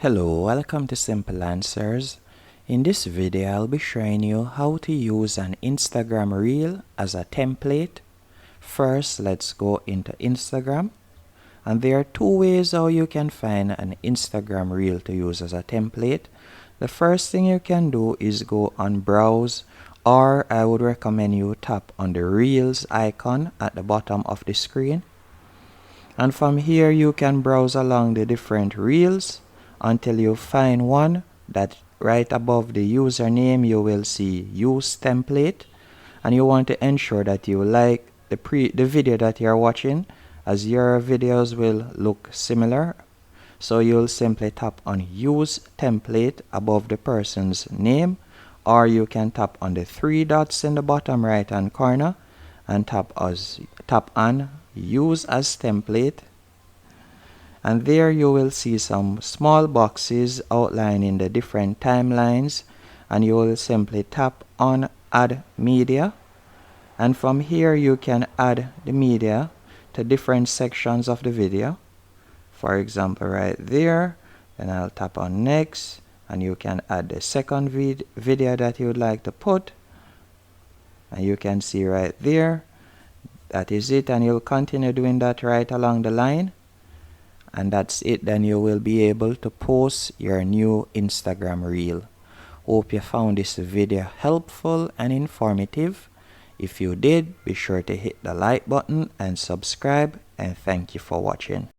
Hello, welcome to Simple Answers. In this video, I'll be showing you how to use an Instagram reel as a template. First, let's go into Instagram. And there are two ways how you can find an Instagram reel to use as a template. The first thing you can do is go on Browse, or I would recommend you tap on the Reels icon at the bottom of the screen. And from here, you can browse along the different reels until you find one that right above the username you will see use template, and you want to ensure that you like the video that you're watching, as your videos will look similar. So you'll simply tap on use template above the person's name, or you can tap on the three dots in the bottom right hand corner and tap on use as template. And there you will see some small boxes outlining the different timelines, and you will simply tap on add media, and from here you can add the media to different sections of the video. For example, right there, then I'll tap on next, and you can add the second video that you would like to put, and you can see right there, that is it, and you'll continue doing that right along the line. And that's it. Then you will be able to post your new Instagram reel. Hope you found this video helpful and informative. If you did, be sure to hit the like button and subscribe, and thank you for watching.